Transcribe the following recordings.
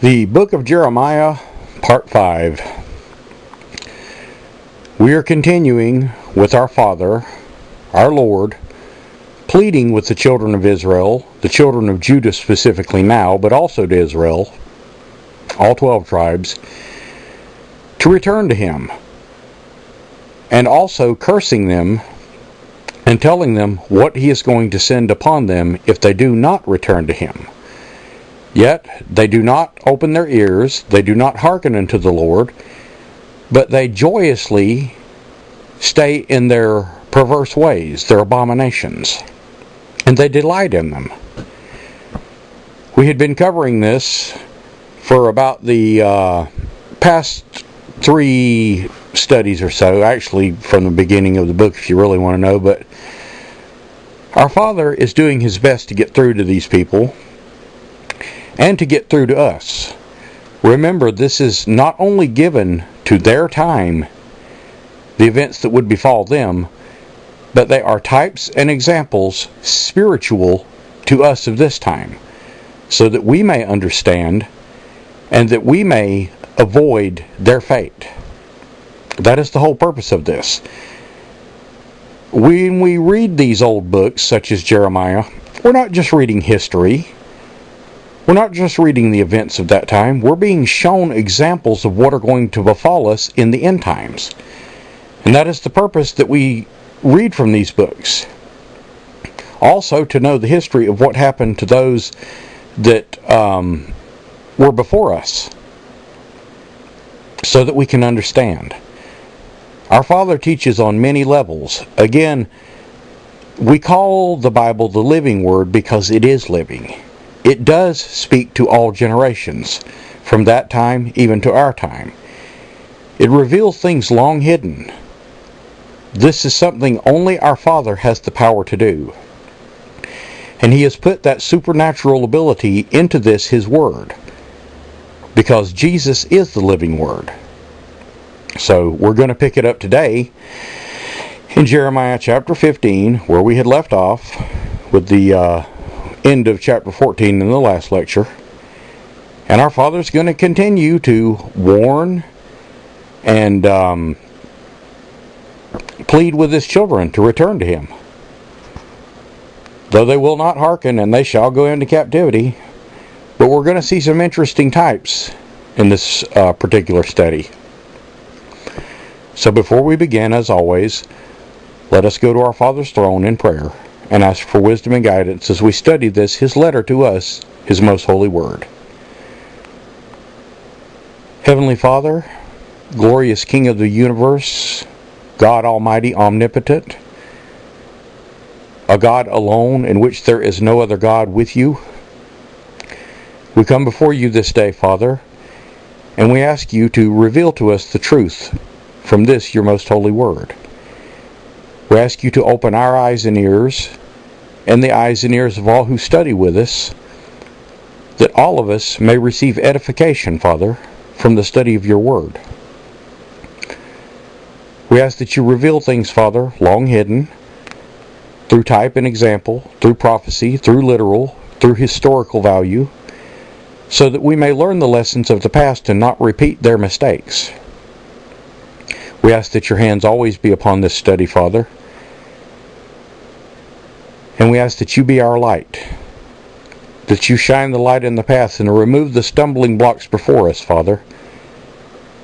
The book of Jeremiah, part 5. We are continuing with our Father, our Lord, pleading with the children of Israel, the children of Judah specifically now, but also to Israel, all 12 tribes, to return to Him, and also cursing them and telling them what He is going to send upon them if they do not return to Him. Yet they do not open their ears, they do not hearken unto the Lord, but they joyously stay in their perverse ways, their abominations, and they delight in them. We had been covering this for about the past 3 studies or so, actually from the beginning of the book if you really want to know, but our Father is doing His best to get through to these people and to get through to us. Remember, this is not only given to their time, the events that would befall them, but they are types and examples spiritual to us of this time, so that we may understand and that we may avoid their fate. That is the whole purpose of this. When we read these old books, such as Jeremiah, we're not just reading history. We're not just reading the events of that time. We're being shown examples of what are going to befall us in the end times. And that is the purpose that we read from these books. Also, to know the history of what happened to those that were before us, so that we can understand. Our Father teaches on many levels. Again, we call the Bible the living Word because it is living. It does speak to all generations, from that time even to our time. It reveals things long hidden. This is something only our Father has the power to do. And He has put that supernatural ability into this, His Word, because Jesus is the living Word. So we're going to pick it up today in Jeremiah chapter 15, where we had left off with the end of chapter 14 in the last lecture. And our Father's going to continue to warn and plead with His children to return to Him. Though they will not hearken, and they shall go into captivity. But we're going to see some interesting types in this particular study. So before we begin, as always, let us go to our Father's throne in prayer and ask for wisdom and guidance as we study this, His letter to us, His most holy Word. Heavenly Father, glorious King of the universe, God Almighty, omnipotent, a God alone in which there is no other God with you, we come before you this day, Father, and we ask you to reveal to us the truth from this, your most holy Word. We ask you to open our eyes and ears, and the eyes and ears of all who study with us, that all of us may receive edification, Father, from the study of your Word. We ask that you reveal things, Father, long hidden, through type and example, through prophecy, through literal, through historical value, so that we may learn the lessons of the past and not repeat their mistakes. We ask that your hands always be upon this study, Father. And we ask that you be our light, that you shine the light in the path and remove the stumbling blocks before us, Father,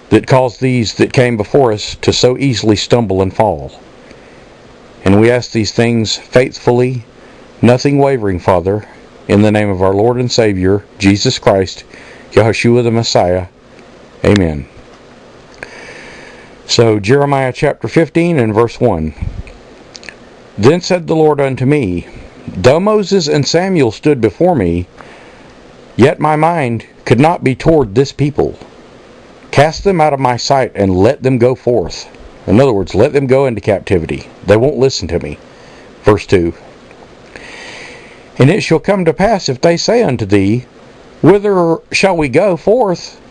that cause these that came before us to so easily stumble and fall. And we ask these things faithfully, nothing wavering, Father, in the name of our Lord and Savior, Jesus Christ, Yahushua the Messiah. Amen. So, Jeremiah chapter 15 and verse 1. Then said the Lord unto me, Though Moses and Samuel stood before me, yet my mind could not be toward this people. Cast them out of my sight and let them go forth. In other words, let them go into captivity. They won't listen to me. Verse 2. And it shall come to pass, if they say unto thee, Whither shall we go forth?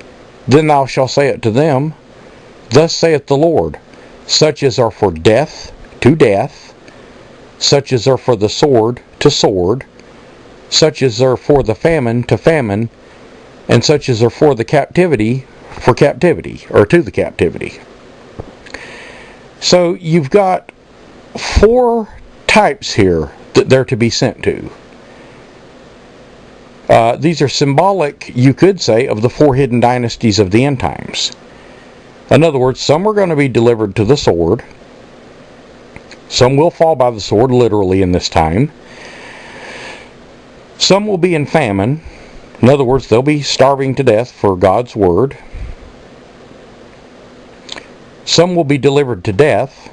Then thou shalt say it to them, Thus saith the Lord, Such as are for death, to death, such as are for the sword, to sword, such as are for the famine, to famine, and such as are for captivity, or to the captivity. So you've got 4 types here that they're to be sent to. These are symbolic, you could say, of the 4 hidden dynasties of the end times. In other words, some are going to be delivered to the sword. Some will fall by the sword, literally, in this time. Some will be in famine. In other words, they'll be starving to death for God's word. Some will be delivered to death.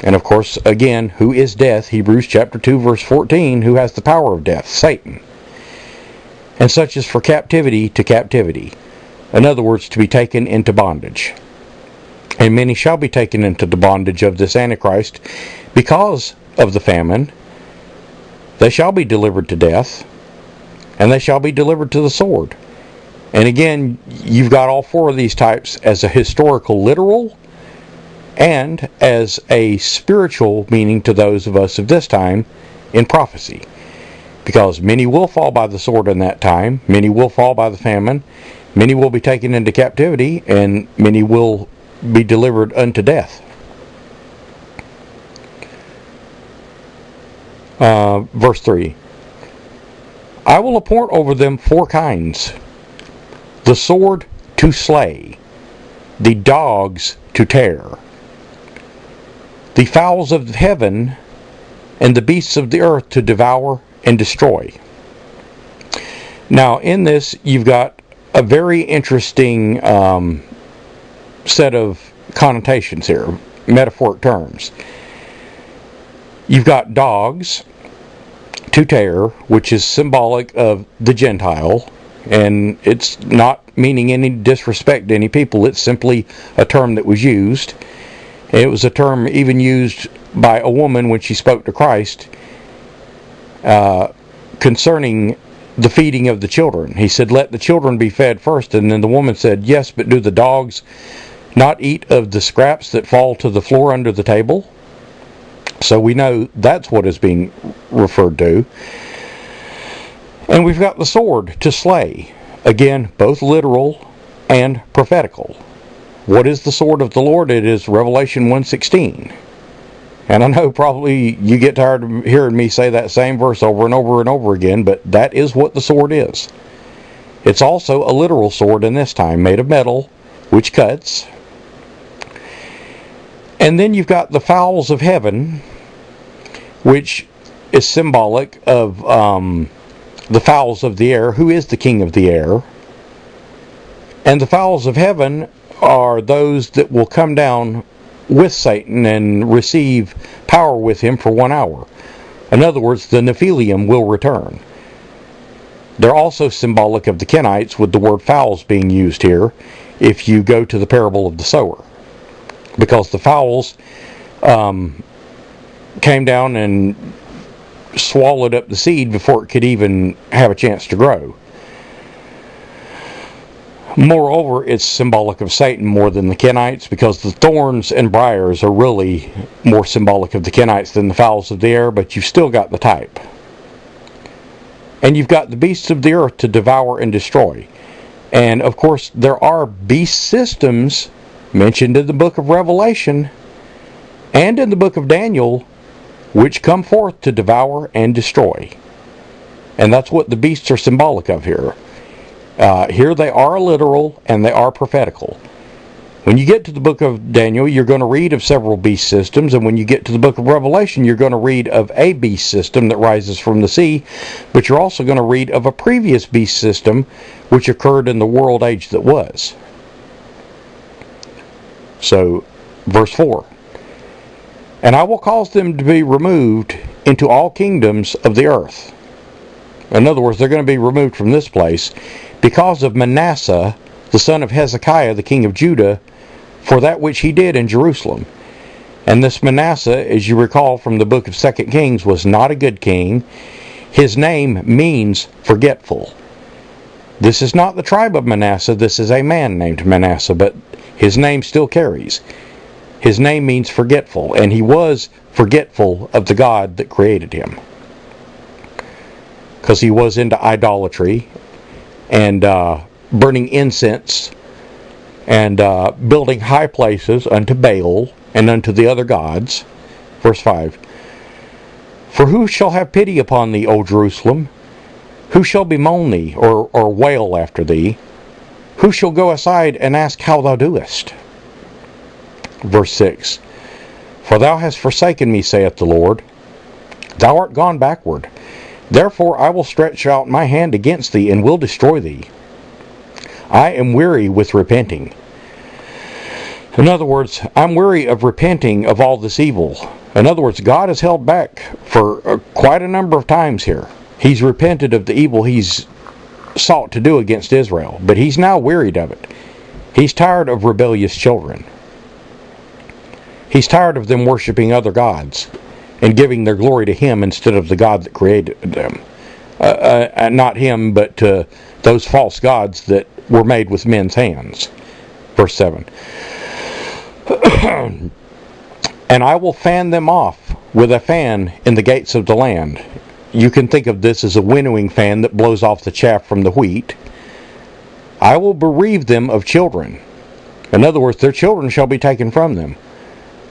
And of course, again, who is death? Hebrews chapter 2, verse 14, who has the power of death? Satan. And such is for captivity to captivity. In other words, to be taken into bondage. And many shall be taken into the bondage of this Antichrist because of the famine. They shall be delivered to death, and they shall be delivered to the sword. And again, you've got all 4 of these types as a historical literal and as a spiritual meaning to those of us of this time in prophecy. Because many will fall by the sword in that time, many will fall by the famine, many will be taken into captivity, and many will be delivered unto death. Verse 3. I will appoint over them 4 kinds. The sword to slay, the dogs to tear, the fowls of heaven, and the beasts of the earth to devour and destroy. Now, in this, you've got a very interesting set of connotations here, metaphoric terms. You've got dogs to tear, which is symbolic of the Gentile, and it's not meaning any disrespect to any people. It's simply a term that was used. It was a term even used by a woman when she spoke to Christ concerning the feeding of the children. He said, let the children be fed first. And then the woman said, yes, but do the dogs not eat of the scraps that fall to the floor under the table? So we know that's what is being referred to. And we've got the sword to slay. Again, both literal and prophetical. What is the sword of the Lord? It is Revelation 1:16. And I know probably you get tired of hearing me say that same verse over and over and over again, but that is what the sword is. It's also a literal sword in this time, made of metal, which cuts. And then you've got the fowls of heaven, which is symbolic of the fowls of the air. Who is the king of the air? And the fowls of heaven are those that will come down with Satan and receive power with him for 1 hour. In other words, the Nephilim will return. They're also symbolic of the Kenites, with the word fowls being used here if you go to the parable of the sower. Because the fowls came down and swallowed up the seed before it could even have a chance to grow. Moreover, it's symbolic of Satan more than the Kenites, because the thorns and briars are really more symbolic of the Kenites than the fowls of the air, but you've still got the type. And you've got the beasts of the earth to devour and destroy. And of course, there are beast systems mentioned in the book of Revelation and in the book of Daniel, which come forth to devour and destroy. And that's what the beasts are symbolic of here. Here they are literal and they are prophetical. When you get to the book of Daniel, you're going to read of several beast systems, and when you get to the book of Revelation, you're going to read of a beast system that rises from the sea, but you're also going to read of a previous beast system which occurred in the world age that was. So, verse 4. And I will cause them to be removed into all kingdoms of the earth. In other words, they're going to be removed from this place because of Manasseh, the son of Hezekiah, the king of Judah, for that which he did in Jerusalem. And this Manasseh, as you recall from the book of 2 Kings, was not a good king. His name means forgetful. This is not the tribe of Manasseh, this is a man named Manasseh, but his name still carries. His name means forgetful, and he was forgetful of the God that created him, because he was into idolatry, and burning incense, and building high places unto Baal and unto the other gods. Verse 5. For who shall have pity upon thee, O Jerusalem? Who shall bemoan thee, or wail after thee? Who shall go aside and ask how thou doest? Verse 6. For thou hast forsaken me, saith the Lord. Thou art gone backward. Therefore I will stretch out my hand against thee, and will destroy thee. I am weary with repenting. In other words, I'm weary of repenting of all this evil. In other words, God has held back for quite a number of times here. He's repented of the evil he's sought to do against Israel, but he's now wearied of it. He's tired of rebellious children. He's tired of them worshiping other gods and giving their glory to him instead of the God that created them. Not him, but to those false gods that were made with men's hands. Verse 7. And I will fan them off with a fan in the gates of the land. You can think of this as a winnowing fan that blows off the chaff from the wheat. I will bereave them of children. In other words, their children shall be taken from them.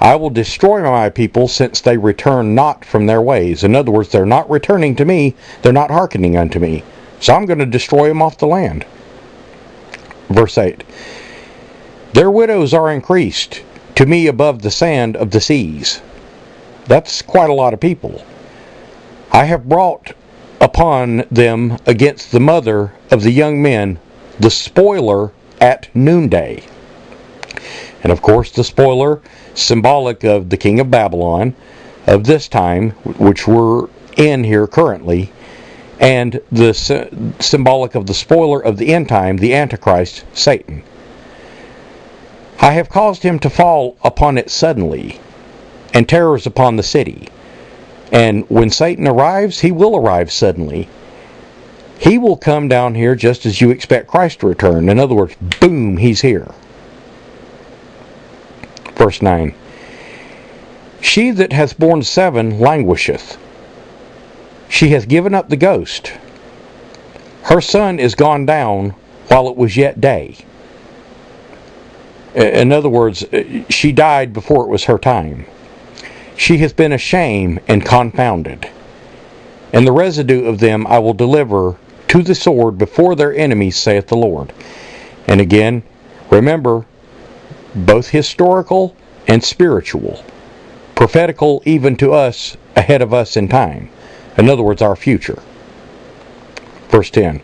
I will destroy my people, since they return not from their ways. In other words, they're not returning to me. They're not hearkening unto me. So I'm going to destroy them off the land. Verse 8. Their widows are increased to me above the sand of the seas. That's quite a lot of people. I have brought upon them against the mother of the young men the spoiler at noonday. And of course the spoiler, symbolic of the king of Babylon of this time, which we're in here currently, and the symbolic of the spoiler of the end time, the Antichrist, Satan. I have caused him to fall upon it suddenly, and terrors upon the city. And when Satan arrives, he will arrive suddenly. He will come down here just as you expect Christ to return. In other words, boom, he's here. Verse 9. She that hath borne 7 languisheth. She hath given up the ghost. Her son is gone down while it was yet day. In other words, she died before it was her time. She hath been ashamed and confounded. And the residue of them I will deliver to the sword before their enemies, saith the Lord. And again, remember, both historical and spiritual, prophetical even to us, ahead of us in time. In other words, our future. Verse 10.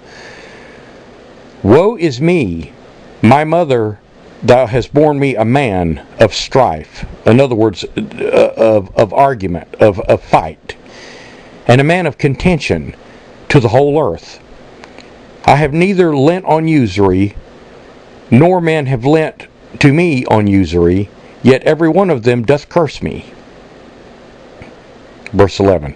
Woe is me, my mother, thou hast borne me a man of strife. In other words, of argument, of fight. And a man of contention to the whole earth. I have neither lent on usury, nor men have lent to me on usury, yet every one of them doth curse me. Verse 11.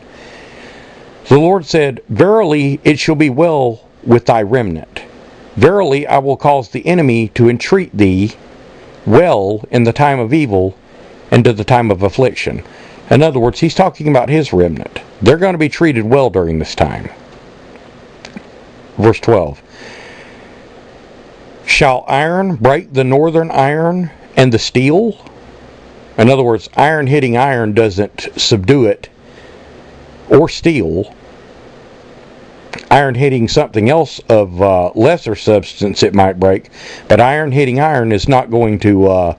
The Lord said, Verily it shall be well with thy remnant. Verily I will cause the enemy to entreat thee well in the time of evil and to the time of affliction. In other words, he's talking about his remnant. They're going to be treated well during this time. Verse 12. Shall iron break the northern iron and the steel? In other words, iron hitting iron doesn't subdue it or steel. Iron hitting something else of lesser substance it might break, but iron hitting iron is not going to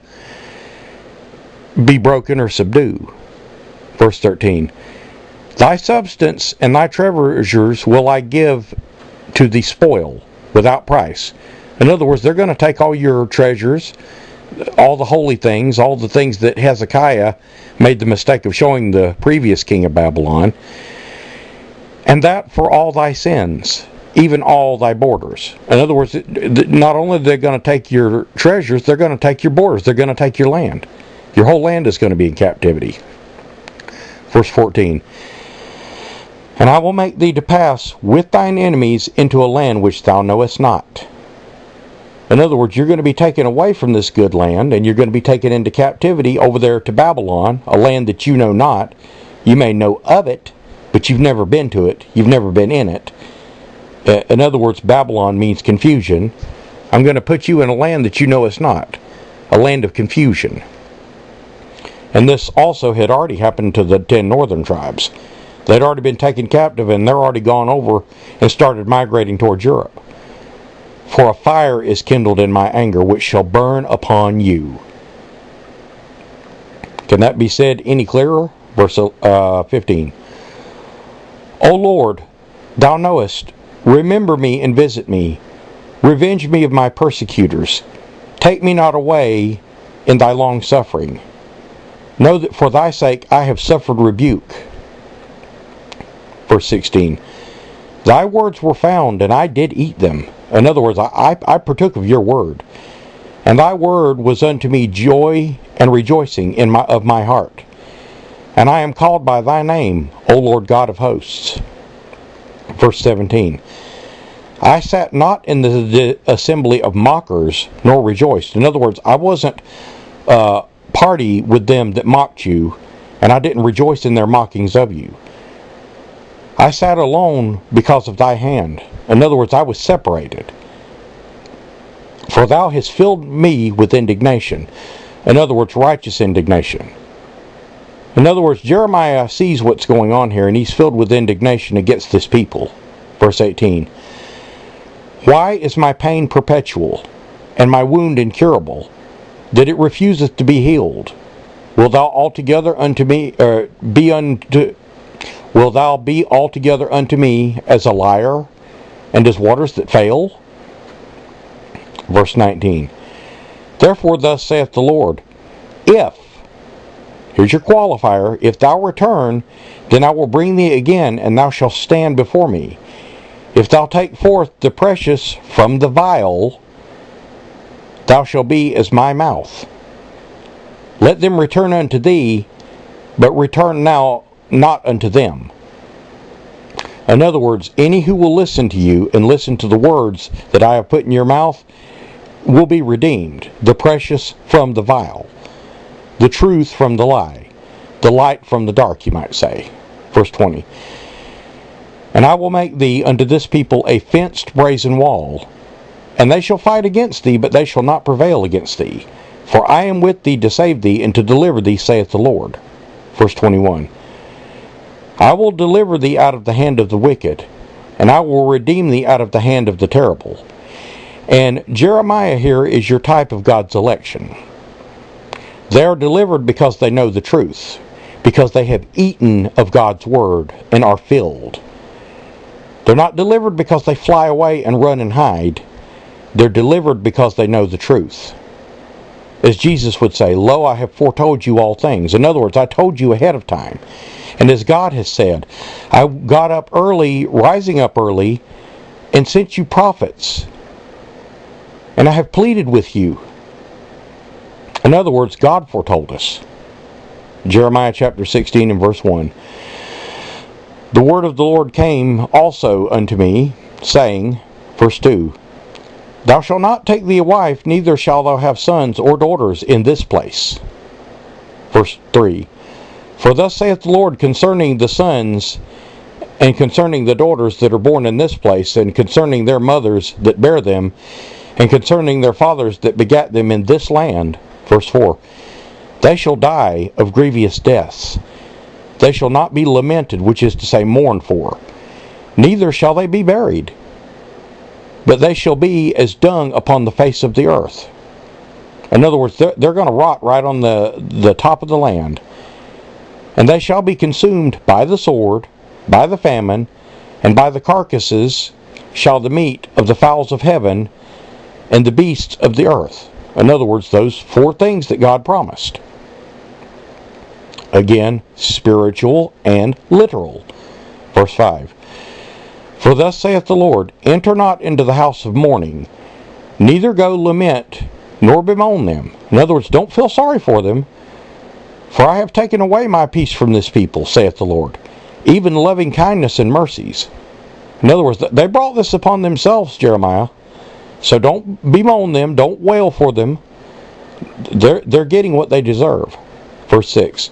be broken or subdue. Verse 13. Thy substance and thy treasures will I give to the spoil without price. In other words, they're going to take all your treasures, all the holy things, all the things that Hezekiah made the mistake of showing the previous king of Babylon, and that for all thy sins, even all thy borders. In other words, not only are they going to take your treasures, they're going to take your borders, they're going to take your land. Your whole land is going to be in captivity. Verse 14. And I will make thee to pass with thine enemies into a land which thou knowest not. In other words, you're going to be taken away from this good land, and you're going to be taken into captivity over there to Babylon, a land that you know not. You may know of it, but you've never been to it. You've never been in it. In other words, Babylon means confusion. I'm going to put you in a land that you know is not, a land of confusion. And this also had already happened to the 10 northern tribes. They'd already been taken captive, and they're already gone over and started migrating towards Europe. For a fire is kindled in my anger, which shall burn upon you. Can that be said any clearer? Verse 15. O Lord, thou knowest, remember me and visit me. Revenge me of my persecutors. Take me not away in thy long suffering. Know that for thy sake I have suffered rebuke. Verse 16. Thy words were found, and I did eat them. In other words, I partook of your word. And thy word was unto me joy and rejoicing of my heart. And I am called by thy name, O Lord God of hosts. Verse 17. I sat not in the assembly of mockers, nor rejoiced. In other words, I wasn't party with them that mocked you, and I didn't rejoice in their mockings of you. I sat alone because of thy hand. In other words, I was separated. For thou hast filled me with indignation. In other words, righteous indignation. In other words, Jeremiah sees what's going on here, and he's filled with indignation against this people. Verse 18. Why is my pain perpetual, and my wound incurable, that it refuseth to be healed? Wilt thou altogether unto me Will thou be altogether unto me as a liar, and as waters that fail? Verse 19. Therefore thus saith the Lord, here's your qualifier, if thou return, then I will bring thee again, and thou shalt stand before me. If thou take forth the precious from the vile, thou shalt be as my mouth. Let them return unto thee, but return now not unto them. In other words, any who will listen to you and listen to the words that I have put in your mouth will be redeemed. The precious from the vile, the truth from the lie, the light from the dark, you might say. Verse 20. And I will make thee unto this people a fenced brazen wall, and they shall fight against thee, but they shall not prevail against thee. For I am with thee to save thee and to deliver thee, saith the Lord. Verse 21. I will deliver thee out of the hand of the wicked, and I will redeem thee out of the hand of the terrible. And Jeremiah here is your type of God's election. They are delivered because they know the truth, because they have eaten of God's word and are filled. They're not delivered because they fly away and run and hide. They're delivered because they know the truth. As Jesus would say, Lo, I have foretold you all things. In other words, I told you ahead of time. And as God has said, I got up early, rising up early, and sent you prophets. And I have pleaded with you. In other words, God foretold us. Jeremiah chapter 16 and verse 1. The word of the Lord came also unto me, saying, verse 2, Thou shalt not take thee a wife, neither shalt thou have sons or daughters in this place. Verse 3. For thus saith the Lord concerning the sons, and concerning the daughters that are born in this place, and concerning their mothers that bear them, and concerning their fathers that begat them in this land. Verse 4. They shall die of grievous deaths. They shall not be lamented, which is to say mourned for. Neither shall they be buried, but they shall be as dung upon the face of the earth. In other words, they're going to rot right on the top of the land. And they shall be consumed by the sword, by the famine, and by the carcasses shall the meat of the fowls of heaven and the beasts of the earth. In other words, those four things that God promised. Again, spiritual and literal. Verse 5. For thus saith the Lord, Enter not into the house of mourning, neither go lament, nor bemoan them. In other words, don't feel sorry for them. For I have taken away my peace from this people, saith the Lord, even loving kindness and mercies. In other words, they brought this upon themselves, Jeremiah. So don't bemoan them, don't wail for them. They're getting what they deserve. Verse 6.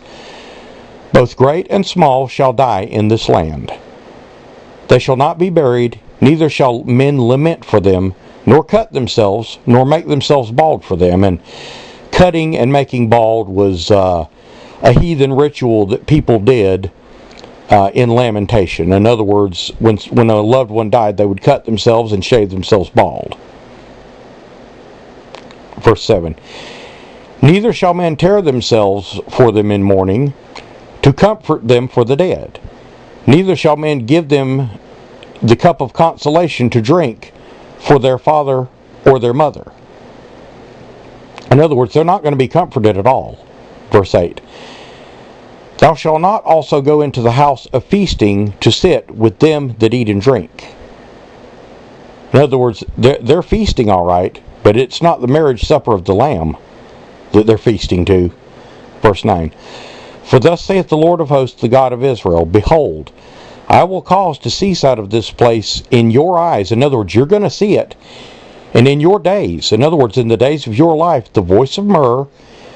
Both great and small shall die in this land. They shall not be buried, neither shall men lament for them, nor cut themselves, nor make themselves bald for them. And cutting and making bald was a heathen ritual that people did in lamentation. In other words, when a loved one died, they would cut themselves and shave themselves bald. Verse 7. Neither shall men tear themselves for them in mourning, to comfort them for the dead. Neither shall men give them the cup of consolation to drink for their father or their mother. In other words, they're not going to be comforted at all. Verse 8. Thou shalt not also go into the house of feasting to sit with them that eat and drink. In other words, they're feasting all right, but it's not the marriage supper of the Lamb that they're feasting to. Verse 9. For thus saith the Lord of hosts, the God of Israel, Behold, I will cause to cease out of this place in your eyes. In other words, you're going to see it. And in your days, in other words, in the days of your life, the voice of myrrh,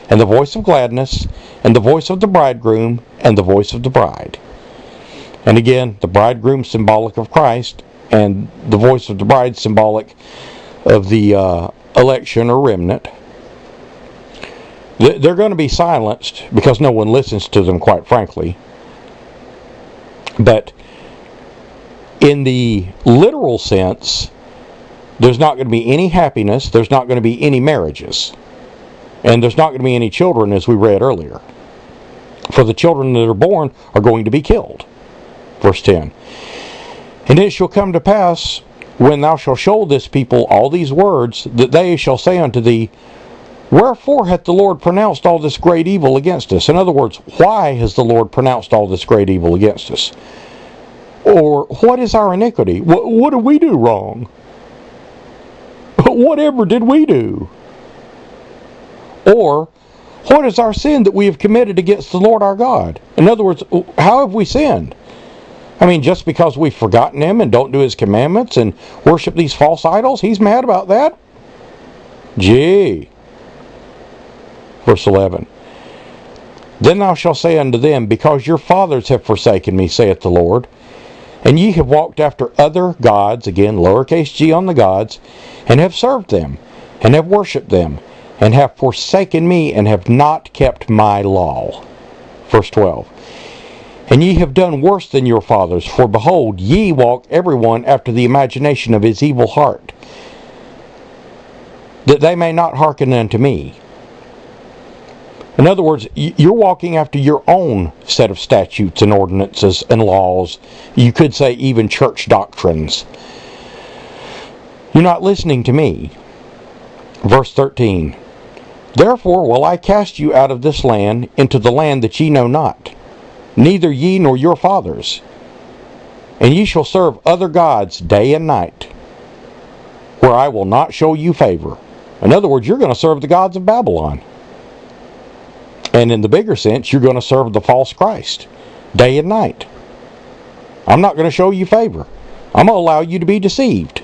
and the voice of gladness, and the voice of the bridegroom, and the voice of the bride. And again, the bridegroom symbolic of Christ, and the voice of the bride symbolic of the election or remnant. They're going to be silenced because no one listens to them, quite frankly. But in the literal sense, there's not going to be any happiness, there's not going to be any marriages, and there's not going to be any children, as we read earlier. For the children that are born are going to be killed. Verse 10. And it shall come to pass, when thou shalt show this people all these words, that they shall say unto thee, Wherefore hath the Lord pronounced all this great evil against us? In other words, why has the Lord pronounced all this great evil against us? Or, what is our iniquity? What did we do wrong? Whatever did we do? Or, what is our sin that we have committed against the Lord our God? In other words, how have we sinned? I mean, just because we've forgotten Him and don't do His commandments and worship these false idols, He's mad about that? Gee. Verse 11. Then thou shalt say unto them, Because your fathers have forsaken me, saith the Lord, and ye have walked after other gods, again, lowercase g on the gods, and have served them, and have worshipped them, and have forsaken me, and have not kept my law. Verse 12. And ye have done worse than your fathers, for behold, ye walk every one after the imagination of his evil heart, that they may not hearken unto me. In other words, you're walking after your own set of statutes and ordinances and laws. You could say even church doctrines. You're not listening to me. Verse 13. Therefore will I cast you out of this land into the land that ye know not, neither ye nor your fathers. And ye shall serve other gods day and night, where I will not show you favor. In other words, you're going to serve the gods of Babylon. And in the bigger sense, you're going to serve the false Christ day and night. I'm not going to show you favor. I'm going to allow you to be deceived.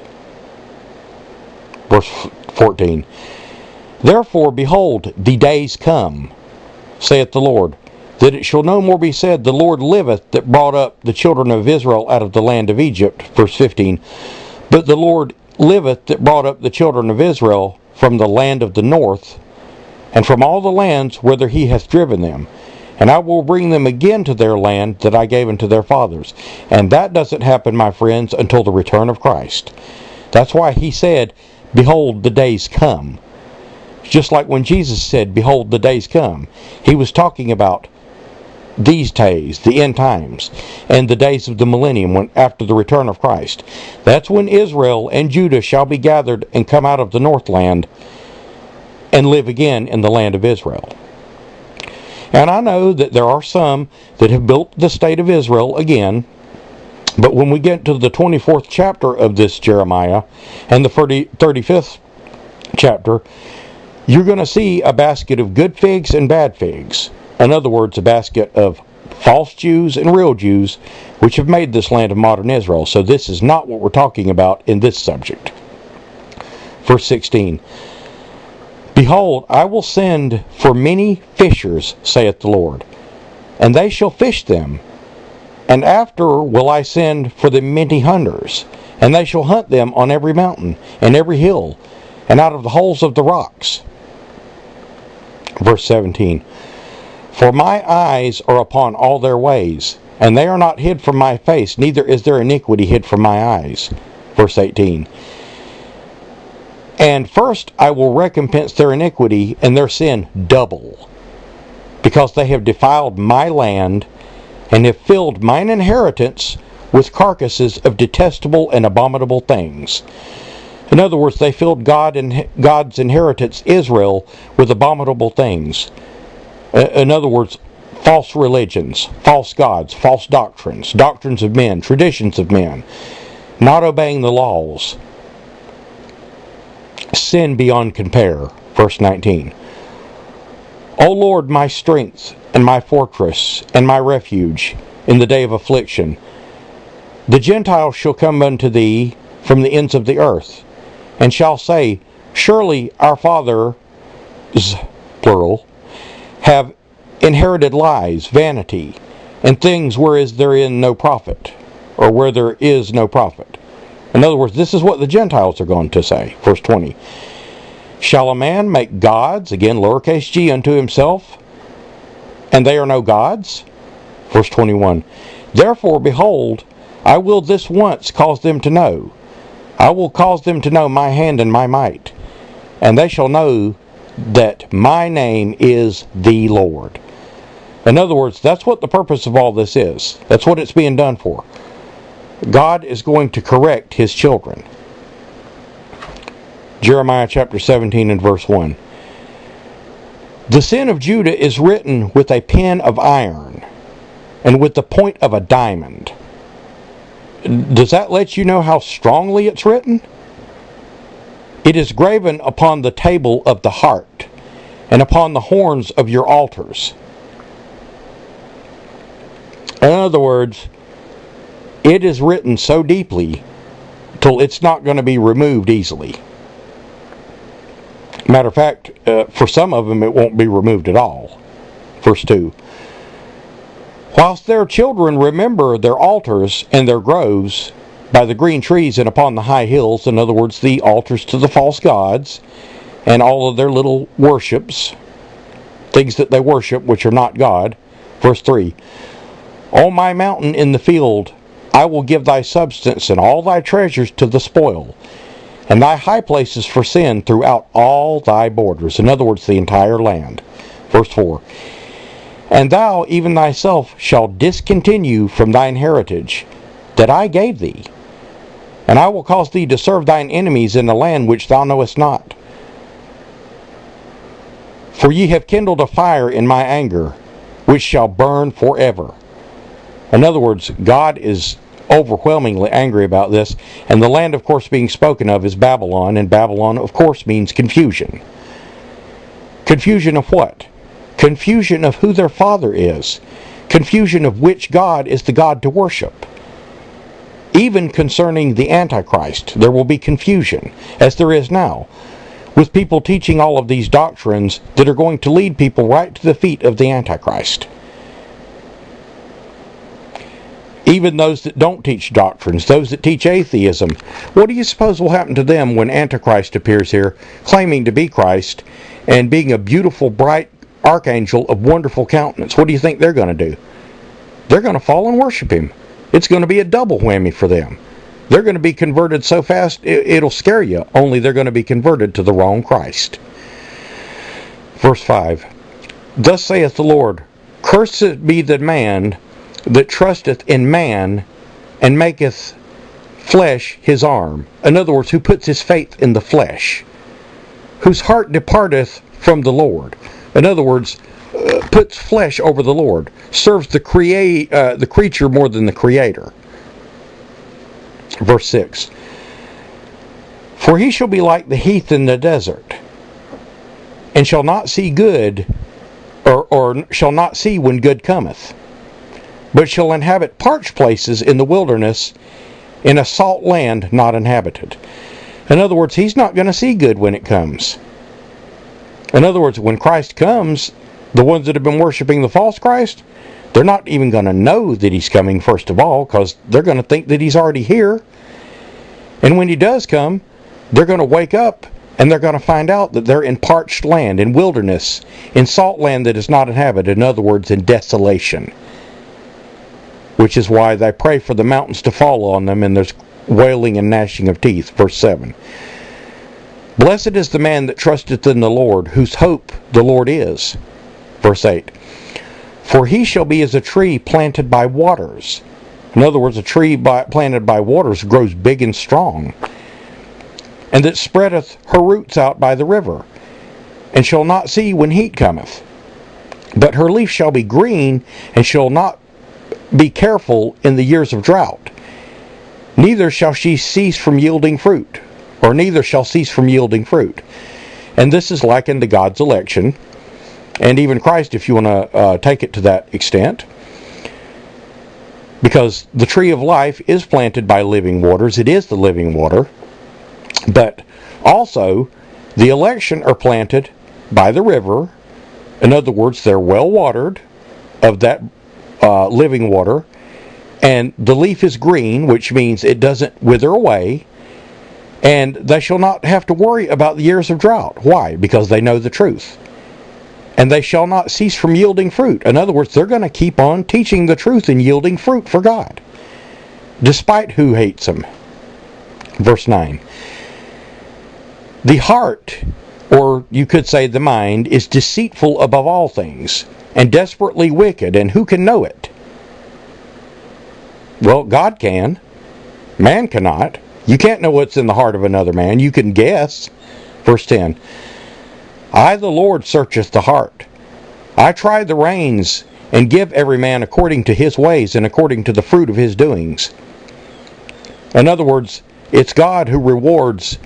Verse 14. Therefore, behold, the days come, saith the Lord, that it shall no more be said, The Lord liveth, that brought up the children of Israel out of the land of Egypt. Verse 15. But the Lord liveth, that brought up the children of Israel from the land of the north, and from all the lands whither he hath driven them. And I will bring them again to their land that I gave unto their fathers. And that doesn't happen, my friends, until the return of Christ. That's why he said, Behold, the days come. Just like when Jesus said, Behold, the days come. He was talking about these days, the end times, and the days of the millennium, when after the return of Christ. That's when Israel and Judah shall be gathered and come out of the northland and live again in the land of Israel. And I know that there are some that have built the state of Israel again, but when we get to the 24th chapter of this Jeremiah and the 35th chapter, you're going to see a basket of good figs and bad figs. In other words, a basket of false Jews and real Jews, which have made this land of modern Israel. So this is not what we're talking about in this subject. Verse 16. Behold, I will send for many fishers, saith the Lord, and they shall fish them. And after will I send for the many hunters, And they shall hunt them on every mountain, and every hill, and out of the holes of the rocks. Verse 17. For my eyes are upon all their ways, and they are not hid from my face, neither is their iniquity hid from my eyes. Verse 18. And first I will recompense their iniquity and their sin double, because they have defiled my land, and have filled mine inheritance with carcasses of detestable and abominable things. In other words, they filled God's inheritance, Israel, with abominable things. In other words, false religions, false gods, false doctrines, doctrines of men, traditions of men, not obeying the laws. Sin beyond compare. Verse 19. O Lord, my strength, and my fortress, and my refuge, in the day of affliction, the Gentiles shall come unto thee from the ends of the earth, and shall say, Surely our fathers, plural, have inherited lies, vanity, and things whereas there is no profit, or where there is no profit. In other words, this is what the Gentiles are going to say. Verse 20. Shall a man make gods, again lowercase g, unto himself, and they are no gods? Verse 21. Therefore, behold, I will this once cause them to know. I will cause them to know my hand and my might, and they shall know that my name is the Lord. In other words, that's what the purpose of all this is. That's what it's being done for. God is going to correct his children. Jeremiah chapter 17 and verse 1. The sin of Judah is written with a pen of iron and with the point of a diamond. Does that let you know how strongly it's written? It is graven upon the table of the heart and upon the horns of your altars. In other words, it is written so deeply till it's not going to be removed easily. Matter of fact, for some of them it won't be removed at all. Verse 2. Whilst their children remember their altars and their groves by the green trees and upon the high hills, in other words, the altars to the false gods, and all of their little worships, things that they worship which are not God. Verse 3. O my mountain in the field, I will give thy substance and all thy treasures to the spoil, and thy high places for sin throughout all thy borders. In other words, the entire land. Verse 4. And thou, even thyself, shalt discontinue from thine heritage that I gave thee, and I will cause thee to serve thine enemies in the land which thou knowest not. For ye have kindled a fire in my anger, which shall burn forever. In other words, God is overwhelmingly angry about this, and the land, of course, being spoken of is Babylon, and Babylon, of course, means confusion. Confusion of what? Confusion of who their father is. Confusion of which God is the God to worship. Even concerning the Antichrist, there will be confusion, as there is now, with people teaching all of these doctrines that are going to lead people right to the feet of the Antichrist. Even those that don't teach doctrines, those that teach atheism, what do you suppose will happen to them when Antichrist appears here, claiming to be Christ, and being a beautiful, bright archangel of wonderful countenance? What do you think they're going to do? They're going to fall and worship him. It's going to be a double whammy for them. They're going to be converted so fast, it'll scare you, only they're going to be converted to the wrong Christ. Verse 5. Thus saith the Lord, Cursed be the man that trusteth in man, and maketh flesh his arm. In other words, who puts his faith in the flesh, whose heart departeth from the Lord. In other words, puts flesh over the Lord, serves the creature more than the Creator. Verse 6. For he shall be like the heath in the desert, and shall not see good, or shall not see when good cometh, but shall inhabit parched places in the wilderness, in a salt land not inhabited. In other words, he's not going to see good when it comes. In other words, when Christ comes, the ones that have been worshiping the false Christ, they're not even going to know that he's coming, first of all, because they're going to think that he's already here. And when he does come, they're going to wake up and they're going to find out that they're in parched land, in wilderness, in salt land that is not inhabited. In other words, in desolation. Which is why they pray for the mountains to fall on them, and there's wailing and gnashing of teeth. Verse 7. Blessed is the man that trusteth in the Lord, whose hope the Lord is. Verse 8. For he shall be as a tree planted by waters. In other words, a tree planted by waters grows big and strong, and that spreadeth her roots out by the river, and shall not see when heat cometh. But her leaf shall be green, and shall not be careful in the years of drought. Neither shall she cease from yielding fruit, or neither shall cease from yielding fruit. And this is likened to God's election, and even Christ, if you want to take it to that extent. Because the tree of life is planted by living waters. It is the living water. But also, the election are planted by the river. In other words, they're well watered of that living water. And the leaf is green, which means it doesn't wither away. And they shall not have to worry about the years of drought. Why? Because they know the truth. And they shall not cease from yielding fruit. In other words, they're going to keep on teaching the truth and yielding fruit for God, despite who hates them. Verse 9. The heart, or you could say the mind, is deceitful above all things, and desperately wicked, and who can know it? Well, God can. Man cannot. You can't know what's in the heart of another man. You can guess. Verse 10. I, the Lord, searcheth the heart. I try the reins, and give every man according to his ways and according to the fruit of his doings. In other words, it's God who rewards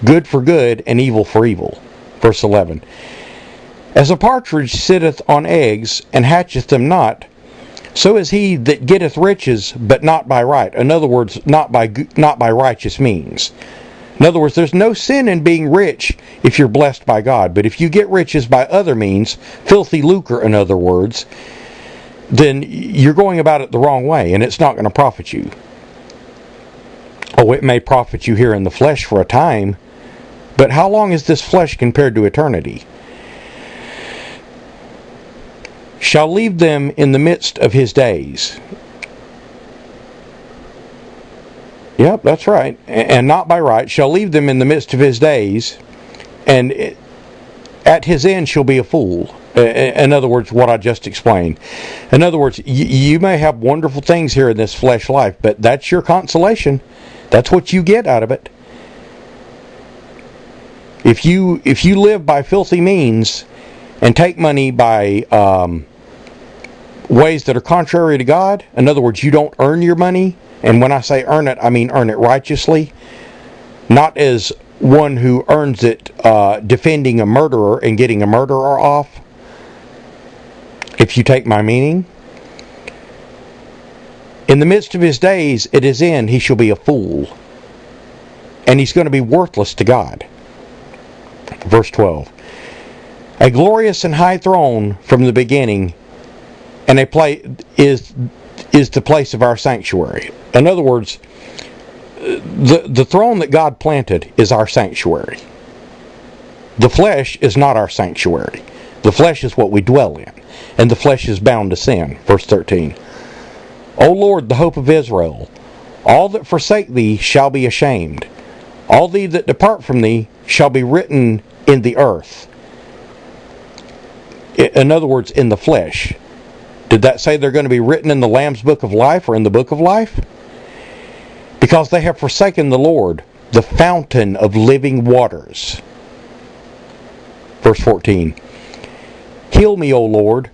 good for good and evil for evil. Verse 11. As a partridge sitteth on eggs, and hatcheth them not, so is he that getteth riches, but not by right. In other words, not by righteous means. In other words, there's no sin in being rich if you're blessed by God. But if you get riches by other means, filthy lucre in other words, then you're going about it the wrong way, and it's not going to profit you. Oh, it may profit you here in the flesh for a time, but how long is this flesh compared to eternity? Shall leave them in the midst of his days. Yep, that's right. And not by right. Shall leave them in the midst of his days, and at his end shall be a fool. In other words, what I just explained. In other words, you may have wonderful things here in this flesh life, but that's your consolation. That's what you get out of it. If you live by filthy means and take money by ways that are contrary to God, in other words, you don't earn your money. And when I say earn it, I mean earn it righteously. Not as one who earns it defending a murderer and getting a murderer off. If you take my meaning. In the midst of his days, at his end, he shall be a fool. And he's going to be worthless to God. Verse 12. A glorious and high throne from the beginning, and a place is the place of our sanctuary. In other words, the throne that God planted is our sanctuary. The flesh is not our sanctuary. The flesh is what we dwell in, and the flesh is bound to sin. Verse 13. O Lord, the hope of Israel, all that forsake thee shall be ashamed. All they that depart from thee shall be written in the earth. In other words, in the flesh. Did that say they're going to be written in the Lamb's book of life or in the book of life? Because they have forsaken the Lord, the fountain of living waters. Verse 14. Heal me, O Lord,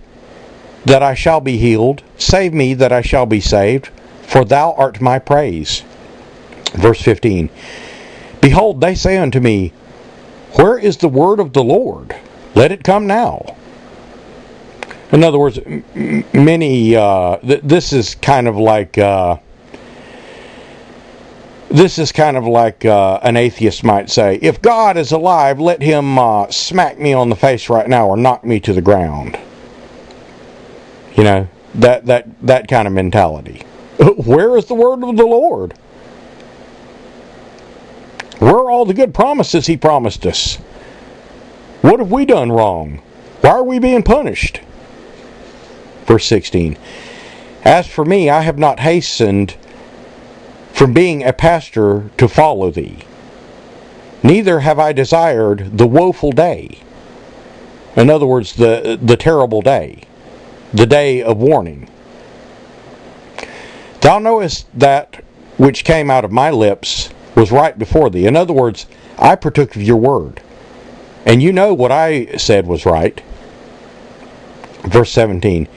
that I shall be healed. Save me, that I shall be saved, for thou art my praise. Verse 15. Behold, they say unto me, where is the word of the Lord? Let it come now. In other words, many, this is kind of like an atheist might say, if God is alive, let him smack me on the face right now or knock me to the ground. You know, that kind of mentality. Where is the word of the Lord? Where are all the good promises he promised us? What have we done wrong? Why are we being punished? Verse 16. As for me, I have not hastened from being a pastor to follow thee. Neither have I desired the woeful day. In other words, the terrible day. The day of warning. Thou knowest that which came out of my lips was right before thee. In other words, I partook of your word. And you know what I said was right. Verse 17.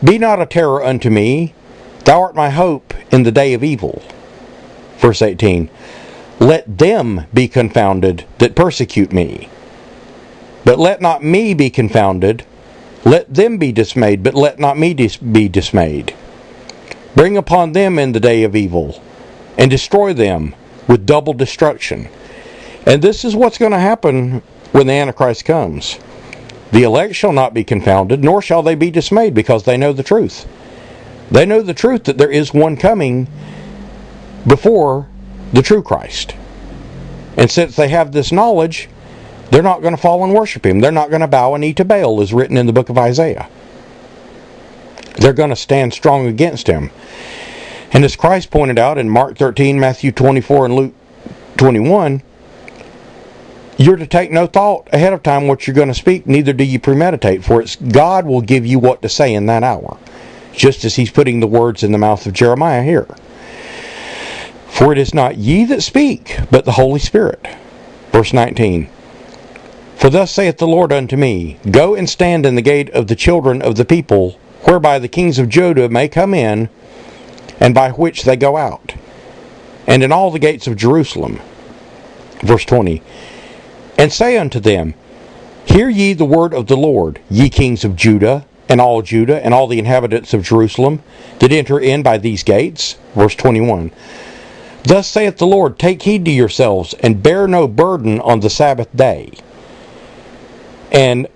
Be not a terror unto me. Thou art my hope in the day of evil. Verse 18. Let them be confounded that persecute me. But let not me be confounded. Let them be dismayed, but let not me be dismayed. Bring upon them in the day of evil, and destroy them with double destruction. And this is what's going to happen when the Antichrist comes. The elect shall not be confounded, nor shall they be dismayed, because they know the truth. They know the truth that there is one coming before the true Christ. And since they have this knowledge, they're not going to fall and worship him. They're not going to bow a knee to Baal, as written in the book of Isaiah. They're going to stand strong against him. And as Christ pointed out in Mark 13, Matthew 24, and Luke 21, you're to take no thought ahead of time what you're going to speak, neither do you premeditate, for it's God will give you what to say in that hour, just as he's putting the words in the mouth of Jeremiah here. For it is not ye that speak, but the Holy Spirit. Verse 19. For thus saith the Lord unto me, Go and stand in the gate of the children of the people, whereby the kings of Judah may come in, and by which they go out, and in all the gates of Jerusalem. Verse 20. And say unto them, Hear ye the word of the Lord, ye kings of Judah, and all the inhabitants of Jerusalem, that enter in by these gates. Verse 21. Thus saith the Lord, Take heed to yourselves, and bear no burden on the Sabbath day. And,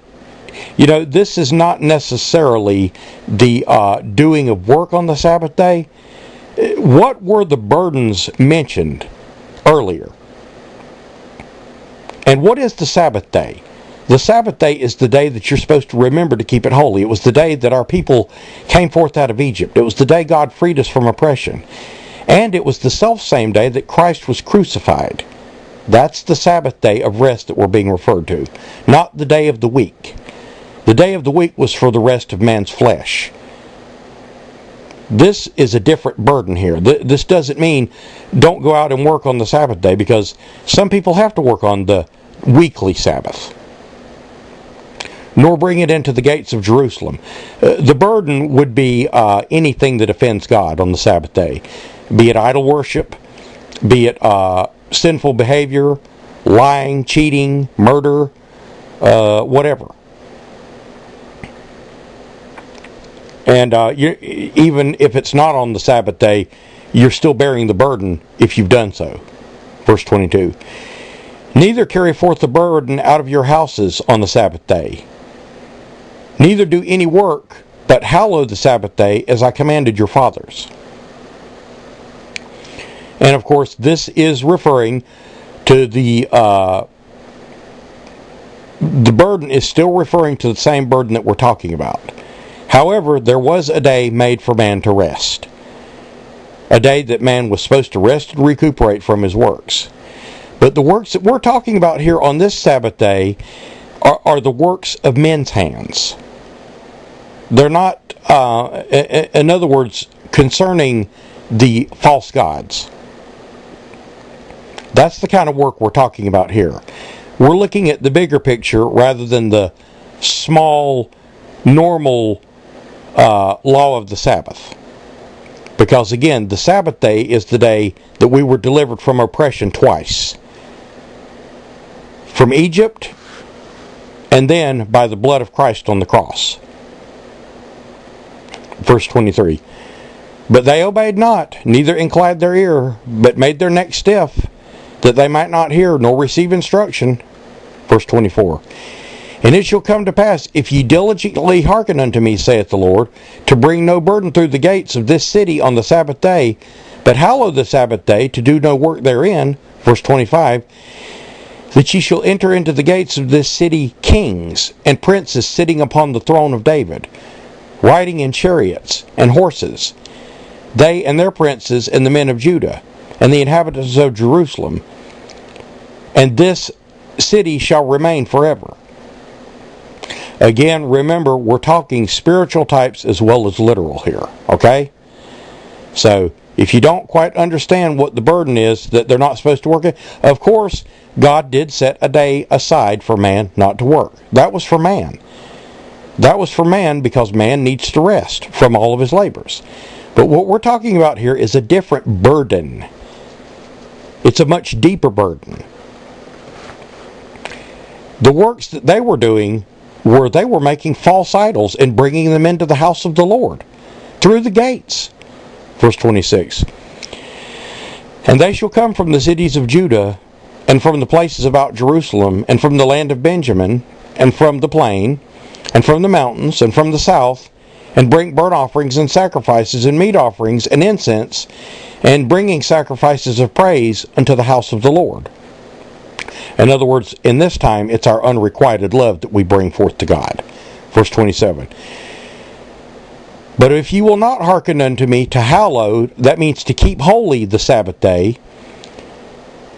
this is not necessarily the doing of work on the Sabbath day. What were the burdens mentioned earlier? And what is the Sabbath day? The Sabbath day is the day that you're supposed to remember to keep it holy. It was the day that our people came forth out of Egypt. It was the day God freed us from oppression. And it was the selfsame day that Christ was crucified. That's the Sabbath day of rest that we're being referred to, not the day of the week. The day of the week was for the rest of man's flesh. This is a different burden here. This doesn't mean don't go out and work on the Sabbath day, because some people have to work on the weekly Sabbath. Nor bring it into the gates of Jerusalem. The burden would be anything that offends God on the Sabbath day. Be it idol worship, be it sinful behavior, lying, cheating, murder, whatever. And even if it's not on the Sabbath day, you're still bearing the burden if you've done so. Verse 22. Neither carry forth the burden out of your houses on the Sabbath day. Neither do any work, but hallow the Sabbath day as I commanded your fathers. And of course, this is referring to the burden is still referring to the same burden that we're talking about. However, there was a day made for man to rest. A day that man was supposed to rest and recuperate from his works. But the works that we're talking about here on this Sabbath day are the works of men's hands. They're not, in other words, concerning the false gods. That's the kind of work we're talking about here. We're looking at the bigger picture rather than the small, normal law of the Sabbath. Because again, the Sabbath day is the day that we were delivered from oppression twice. From Egypt, and then by the blood of Christ on the cross. Verse 23. But they obeyed not, neither inclined their ear, but made their neck stiff, that they might not hear, nor receive instruction. Verse 24. And it shall come to pass, if ye diligently hearken unto me, saith the Lord, to bring no burden through the gates of this city on the Sabbath day, But hallow the Sabbath day, to do no work therein, verse 25, that ye shall enter into the gates of this city kings and princes sitting upon the throne of David, riding in chariots and horses, they and their princes and the men of Judah, and the inhabitants of Jerusalem. And this city shall remain forever. Again, remember, we're talking spiritual types as well as literal here, okay? So, if you don't quite understand what the burden is that they're not supposed to work in, of course, God did set a day aside for man not to work. That was for man. That was for man because man needs to rest from all of his labors. But what we're talking about here is a different burden. It's a much deeper burden. The works that they were doing were they were making false idols and bringing them into the house of the Lord through the gates. Verse 26. And they shall come from the cities of Judah, and from the places about Jerusalem, and from the land of Benjamin, and from the plain, and from the mountains, and from the south, and bring burnt offerings and sacrifices and meat offerings and incense, and bringing sacrifices of praise unto the house of the Lord. In other words, in this time, it's our unrequited love that we bring forth to God. Verse 27. But if you will not hearken unto me to hallow, that means to keep holy the Sabbath day,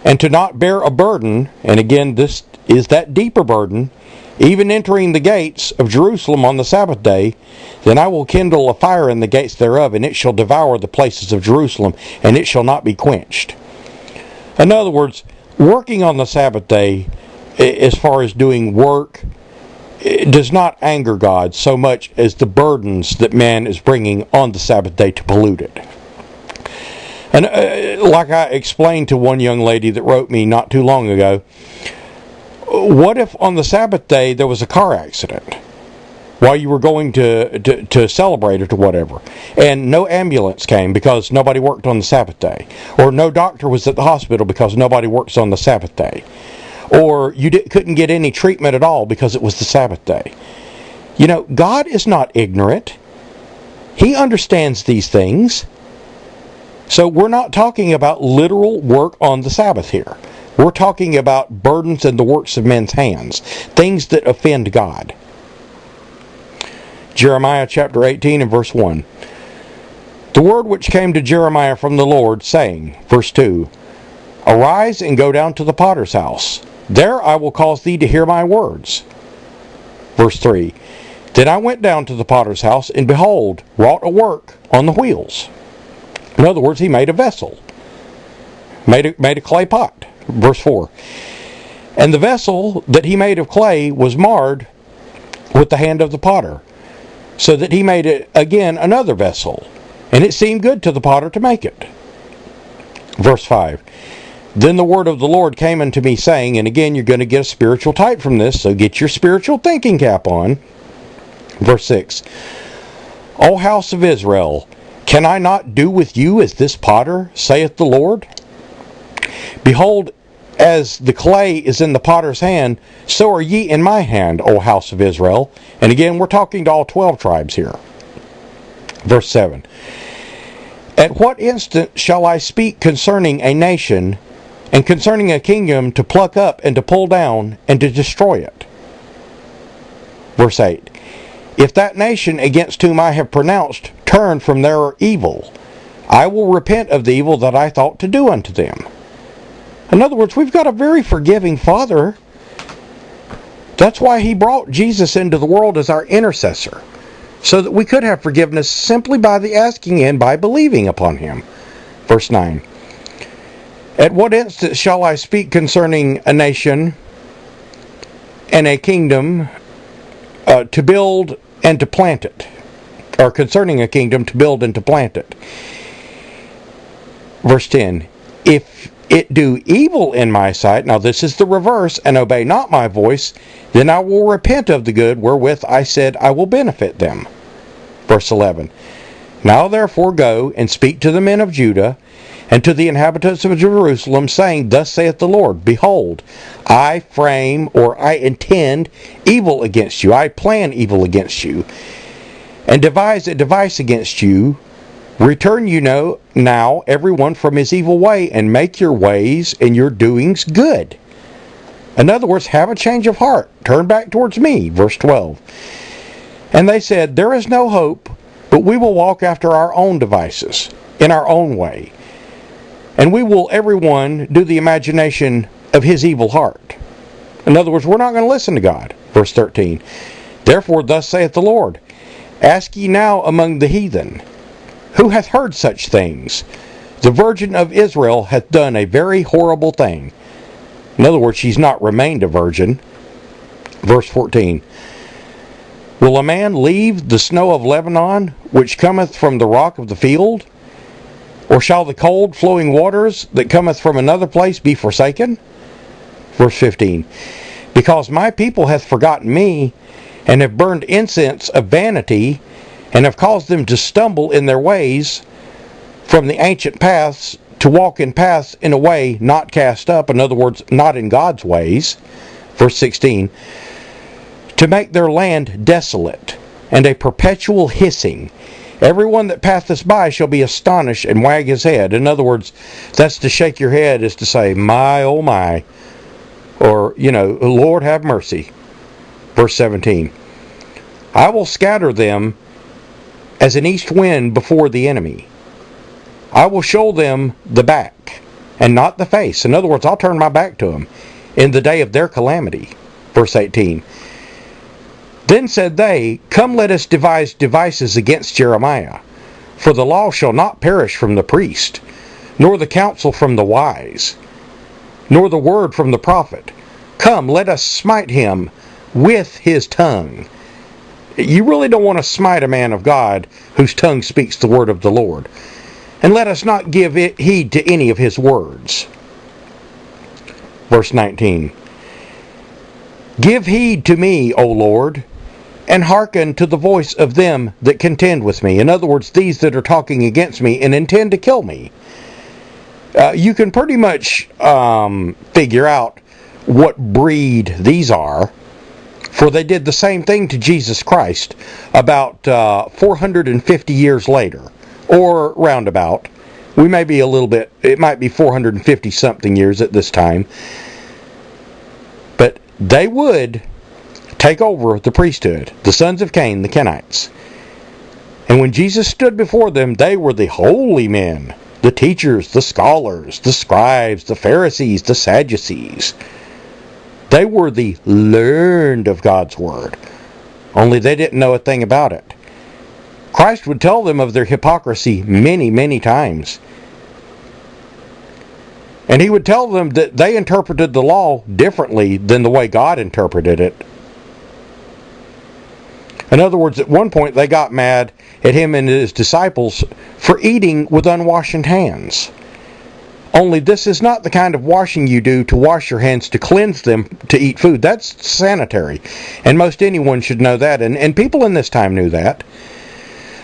and to not bear a burden, and again, this is that deeper burden, even entering the gates of Jerusalem on the Sabbath day, then I will kindle a fire in the gates thereof, and it shall devour the places of Jerusalem, and it shall not be quenched. In other words, working on the Sabbath day, as far as doing work, it does not anger God so much as the burdens that man is bringing on the Sabbath day to pollute it. And like I explained to one young lady that wrote me not too long ago, what if on the Sabbath day there was a car accident while you were going to celebrate it or whatever, and no ambulance came because nobody worked on the Sabbath day, or no doctor was at the hospital because nobody works on the Sabbath day, or you couldn't get any treatment at all because it was the Sabbath day? You know, God is not ignorant. He understands these things. So we're not talking about literal work on the Sabbath here. We're talking about burdens in the works of men's hands, things that offend God. Jeremiah chapter 18 and verse 1. The word which came to Jeremiah from the Lord, saying, verse 2, Arise and go down to the potter's house. There I will cause thee to hear my words. Verse 3. Then I went down to the potter's house, and behold, wrought a work on the wheels. In other words, he made a vessel. Made a clay pot. Verse 4. And the vessel that he made of clay was marred with the hand of the potter, so that he made it again another vessel. And it seemed good to the potter to make it. Verse 5. Then the word of the Lord came unto me, saying, and again you're going to get a spiritual type from this, so get your spiritual thinking cap on. Verse 6. O house of Israel, can I not do with you as this potter, saith the Lord? Behold, as the clay is in the potter's hand, so are ye in my hand, O house of Israel. And again, we're talking to all 12 tribes here. Verse 7. At what instant shall I speak concerning a nation, and concerning a kingdom, to pluck up and to pull down and to destroy it? Verse 8. If that nation against whom I have pronounced turn from their evil, I will repent of the evil that I thought to do unto them. In other words, we've got a very forgiving Father. That's why He brought Jesus into the world as our intercessor, so that we could have forgiveness simply by the asking and by believing upon Him. Verse 9. At what instant shall I speak concerning a nation and a kingdom to build and to plant it? Or concerning a kingdom to build and to plant it. Verse 10. If it do evil in my sight, now this is the reverse, and obey not my voice, then I will repent of the good wherewith I said I will benefit them. Verse 11. Now therefore go and speak to the men of Judah and to the inhabitants of Jerusalem, saying, Thus saith the Lord, Behold, I frame, or I intend evil against you. I plan evil against you, and devise a device against you, Return now everyone from his evil way, and make your ways and your doings good. In other words, have a change of heart. Turn back towards me. Verse 12. And they said, there is no hope, but we will walk after our own devices, in our own way. And we will everyone do the imagination of his evil heart. In other words, we're not going to listen to God. Verse 13. Therefore, thus saith the Lord, ask ye now among the heathen, who hath heard such things? The virgin of Israel hath done a very horrible thing. In other words, she's not remained a virgin. Verse 14. Will a man leave the snow of Lebanon, which cometh from the rock of the field? Or shall the cold flowing waters that cometh from another place be forsaken? Verse 15. Because my people hath forgotten me, and have burned incense of vanity, and have caused them to stumble in their ways from the ancient paths, to walk in paths in a way not cast up. In other words, not in God's ways. Verse 16. To make their land desolate, and a perpetual hissing. Everyone that passeth by shall be astonished and wag his head. In other words, that's to shake your head, is to say, my, oh my. Or, Lord have mercy. Verse 17. I will scatter them as an east wind before the enemy. I will show them the back, and not the face. In other words, I'll turn my back to them in the day of their calamity. Verse 18. Then said they, come, let us devise devices against Jeremiah. For the law shall not perish from the priest, nor the counsel from the wise, nor the word from the prophet. Come, let us smite him with his tongue. You really don't want to smite a man of God whose tongue speaks the word of the Lord. And let us not give heed to any of his words. Verse 19. Give heed to me, O Lord, and hearken to the voice of them that contend with me. In other words, these that are talking against me and intend to kill me. You can pretty much figure out what breed these are, for they did the same thing to Jesus Christ about 450 years later, or roundabout. We may be a little bit, it might be 450 something years at this time. But they would take over the priesthood, the sons of Cain, the Kenites. And when Jesus stood before them, they were the holy men, the teachers, the scholars, the scribes, the Pharisees, the Sadducees. They were the learned of God's word, only they didn't know a thing about it. Christ would tell them of their hypocrisy many, many times. And he would tell them that they interpreted the law differently than the way God interpreted it. In other words, at one point they got mad at him and his disciples for eating with unwashed hands. Only this is not the kind of washing you do to wash your hands to cleanse them to eat food. That's sanitary. And most anyone should know that. And people in this time knew that.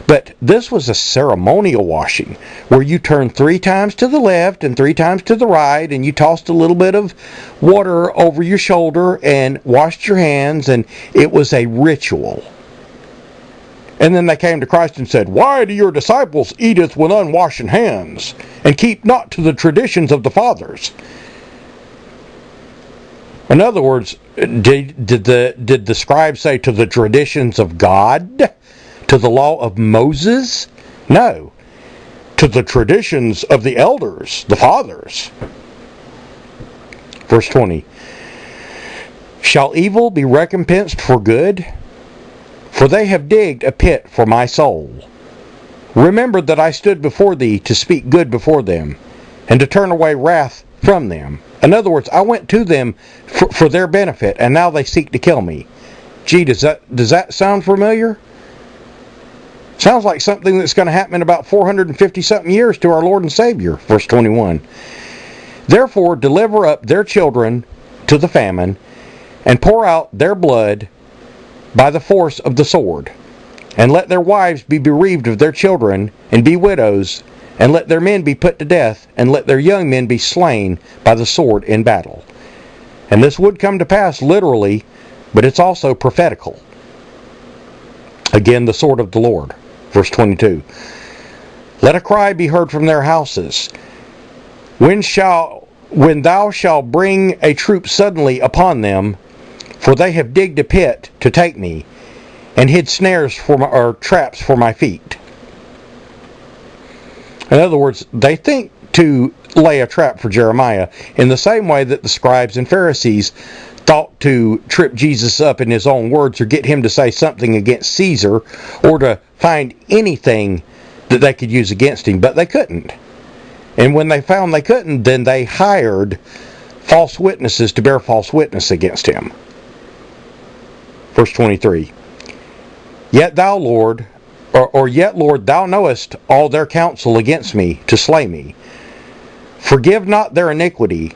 But this was a ceremonial washing, where you turned 3 times to the left and 3 times to the right, and you tossed a little bit of water over your shoulder and washed your hands, and it was a ritual. And then they came to Christ and said, why do your disciples eateth with unwashed hands, and keep not to the traditions of the fathers? In other words, did the scribe say to the traditions of God? To the law of Moses? No. To the traditions of the elders, the fathers. Verse 20. Shall evil be recompensed for good? For they have digged a pit for my soul. Remember that I stood before thee to speak good before them, and to turn away wrath from them. In other words, I went to them for their benefit, and now they seek to kill me. Gee, does that sound familiar? Sounds like something that's going to happen in about 450 something years to our Lord and Savior. Verse 21. Therefore deliver up their children to the famine, and pour out their blood by the force of the sword. And let their wives be bereaved of their children, and be widows, and let their men be put to death, and let their young men be slain by the sword in battle. And this would come to pass literally, but it's also prophetical. Again, the sword of the Lord. Verse 22. Let a cry be heard from their houses. When thou shalt bring a troop suddenly upon them, for they have digged a pit to take me, and hid snares or traps for my feet. In other words, they think to lay a trap for Jeremiah in the same way that the scribes and Pharisees thought to trip Jesus up in his own words or get him to say something against Caesar or to find anything that they could use against him, but they couldn't. And when they found they couldn't, then they hired false witnesses to bear false witness against him. Verse 23. Yet thou, Lord, yet, Lord, thou knowest all their counsel against me to slay me. Forgive not their iniquity,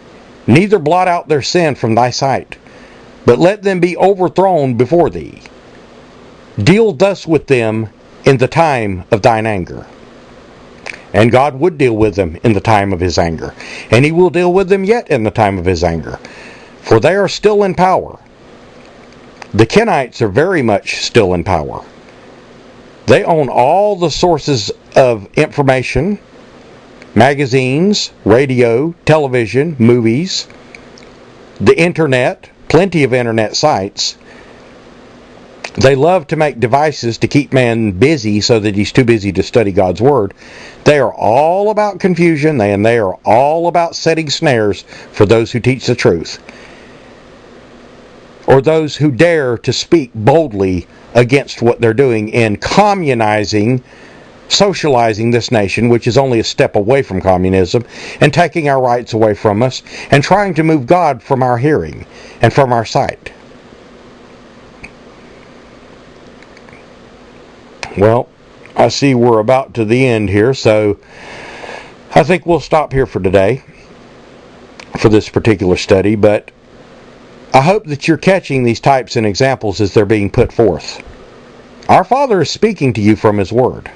neither blot out their sin from thy sight, but let them be overthrown before thee. Deal thus with them in the time of thine anger. And God would deal with them in the time of his anger. And he will deal with them yet in the time of his anger. For they are still in power. The Kenites are very much still in power. They own all the sources of information, magazines, radio, television, movies, the internet, plenty of internet sites. They love to make devices to keep man busy so that he's too busy to study God's Word. They are all about confusion, and they are all about setting snares for those who teach the truth, or those who dare to speak boldly against what they're doing in communizing, socializing this nation, which is only a step away from communism, and taking our rights away from us, and trying to move God from our hearing and from our sight. Well, I see we're about to the end here, so I think we'll stop here for today for this particular study, but I hope that you're catching these types and examples as they're being put forth. Our Father is speaking to you from His Word.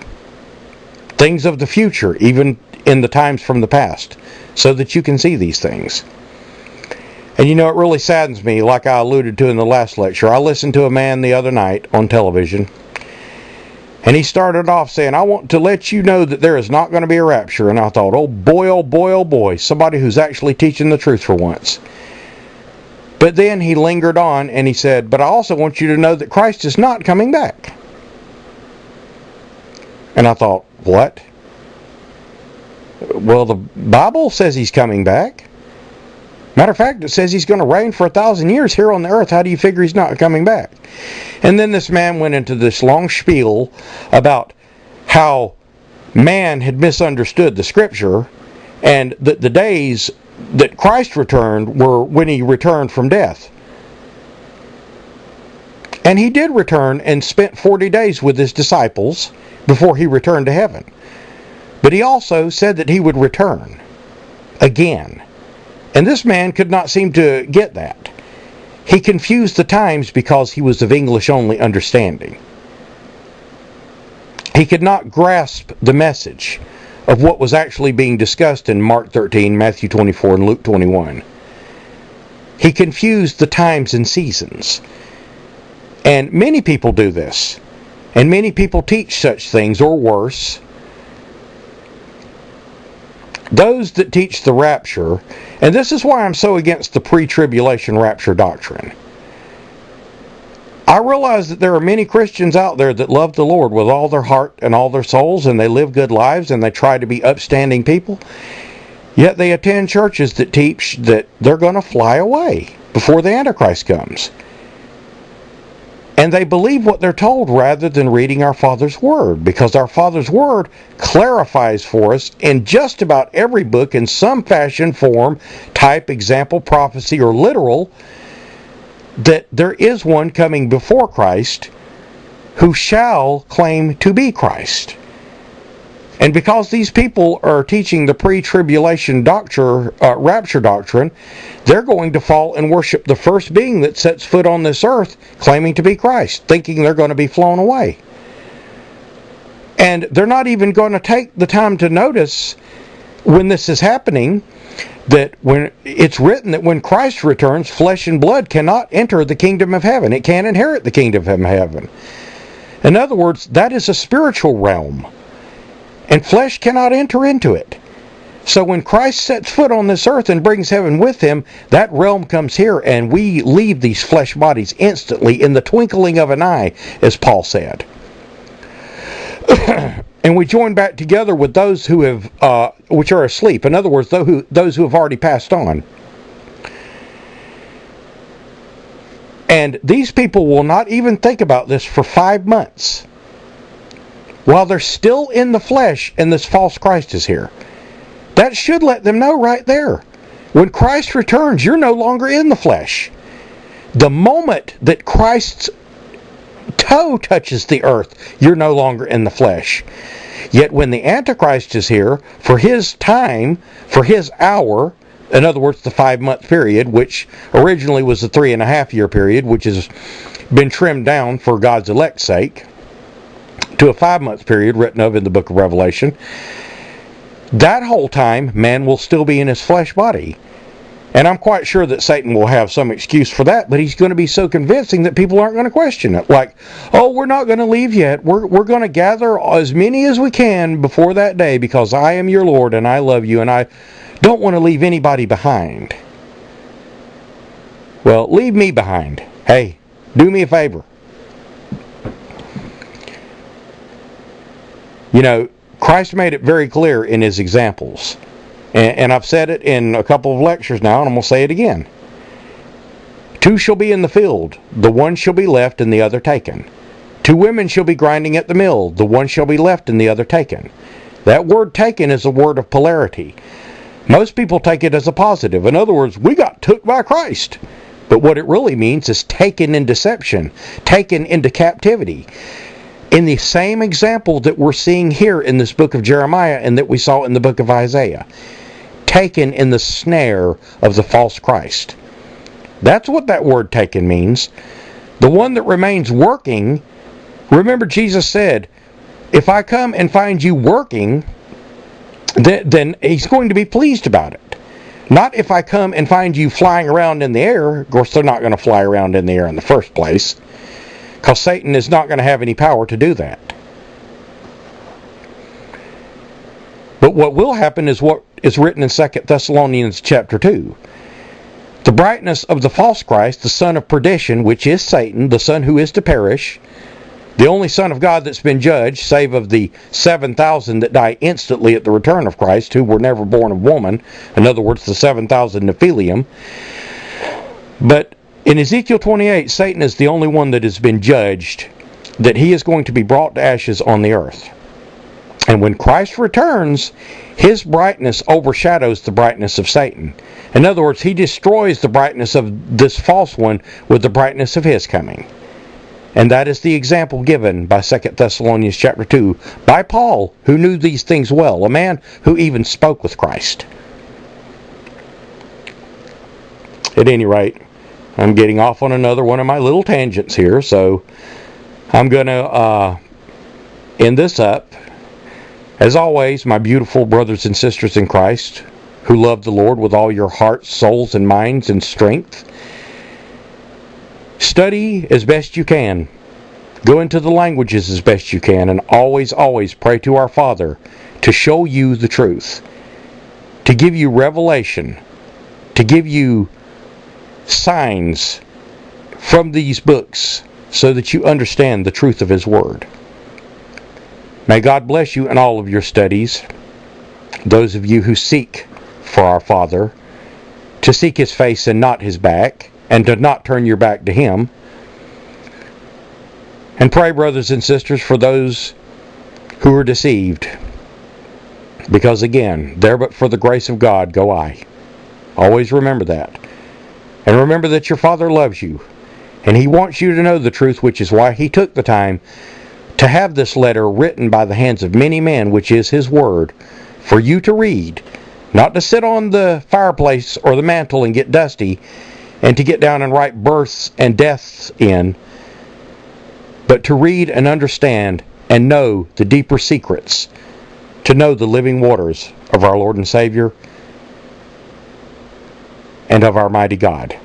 Things of the future, even in the times from the past, so that you can see these things. And you know, it really saddens me, like I alluded to in the last lecture. I listened to a man the other night on television, and he started off saying, I want to let you know that there is not going to be a rapture. And I thought, oh boy, oh boy, oh boy, somebody who's actually teaching the truth for once. But then he lingered on and he said, but I also want you to know that Christ is not coming back. And I thought, what? Well, the Bible says he's coming back. Matter of fact, it says he's going to reign for 1,000 years here on the earth. How do you figure he's not coming back? And then this man went into this long spiel about how man had misunderstood the Scripture, and that the days that Christ returned were when he returned from death. And he did return and spent 40 days with his disciples before he returned to heaven. But he also said that he would return again. And this man could not seem to get that. He confused the times because he was of English-only understanding. He could not grasp the message of what was actually being discussed in Mark 13, Matthew 24, and Luke 21. He confused the times and seasons. And many people do this. And many people teach such things, or worse. Those that teach the rapture, and this is why I'm so against the pre-tribulation rapture doctrine. I realize that there are many Christians out there that love the Lord with all their heart and all their souls, and they live good lives, and they try to be upstanding people. Yet they attend churches that teach that they're going to fly away before the Antichrist comes. And they believe what they're told rather than reading our Father's Word, because our Father's Word clarifies for us in just about every book in some fashion, form, type, example, prophecy, or literal, that there is one coming before Christ who shall claim to be Christ. And because these people are teaching the pre-tribulation rapture doctrine, they're going to fall and worship the first being that sets foot on this earth, claiming to be Christ, thinking they're going to be flown away. And they're not even going to take the time to notice when this is happening, that when it's written that when Christ returns, flesh and blood cannot enter the kingdom of heaven. It can't inherit the kingdom of heaven. In other words, that is a spiritual realm. and flesh cannot enter into it. So when Christ sets foot on this earth and brings heaven with him, that realm comes here, and we leave these flesh bodies instantly in the twinkling of an eye, as Paul said. And we join back together with those who have, which are asleep. In other words, those who have already passed on. And these people will not even think about this for 5 months, while they're still in the flesh and this false Christ is here. That should let them know right there. When Christ returns, you're no longer in the flesh. The moment that Christ's toe touches the earth, you're no longer in the flesh. Yet when the Antichrist is here, for his time, for his hour, in other words, the 5-month period, which originally was the 3.5-year period, which has been trimmed down for God's elect's sake, to a 5-month period written of in the book of Revelation, that whole time, man will still be in his flesh body. And I'm quite sure that Satan will have some excuse for that, but he's going to be so convincing that people aren't going to question it. Like, oh, we're not going to leave yet. We're going to gather as many as we can before that day, because I am your Lord and I love you and I don't want to leave anybody behind. Well, leave me behind. Hey, do me a favor. You know, Christ made it very clear in his examples. And I've said it in a couple of lectures now, and I'm going to say it again. 2 shall be in the field, the one shall be left and the other taken. 2 women shall be grinding at the mill, the one shall be left and the other taken. That word taken is a word of polarity. Most people take it as a positive. In other words, we got took by Christ. But what it really means is taken in deception, taken into captivity. In the same example that we're seeing here in this book of Jeremiah and that we saw in the book of Isaiah. Taken in the snare of the false Christ. That's what that word taken means. The one that remains working, remember Jesus said, if I come and find you working, then he's going to be pleased about it. Not if I come and find you flying around in the air. Of course, they're not going to fly around in the air in the first place, because Satan is not going to have any power to do that. But what will happen is what is written in 2 Thessalonians chapter 2. The brightness of the false Christ, the son of perdition, which is Satan, the son who is to perish, the only Son of God that's been judged, save of the 7,000 that die instantly at the return of Christ, who were never born of woman. In other words, the 7,000 Nephilim. But in Ezekiel 28, Satan is the only one that has been judged, that he is going to be brought to ashes on the earth. And when Christ returns, his brightness overshadows the brightness of Satan. In other words, he destroys the brightness of this false one with the brightness of his coming. And that is the example given by 2 Thessalonians chapter 2 by Paul, who knew these things well, a man who even spoke with Christ. At any rate, I'm getting off on another one of my little tangents here, so I'm going to end this up. As always, my beautiful brothers and sisters in Christ, who love the Lord with all your hearts, souls, and minds and strength, study as best you can. Go into the languages as best you can, and always, always pray to our Father to show you the truth, to give you revelation, to give you signs from these books so that you understand the truth of His Word. May God bless you in all of your studies. Those of you who seek for our Father, to seek His face and not His back, and to not turn your back to Him. And pray, brothers and sisters, for those who are deceived. Because again, there but for the grace of God go I. Always remember that. And remember that your Father loves you. And He wants you to know the truth, which is why He took the time to have this letter written by the hands of many men, which is His Word, for you to read. Not to sit on the fireplace or the mantle and get dusty, and to get down and write births and deaths in, but to read and understand and know the deeper secrets, to know the living waters of our Lord and Savior and of our mighty God.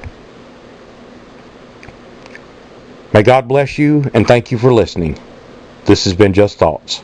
May God bless you, and thank you for listening. This has been Just Thoughts.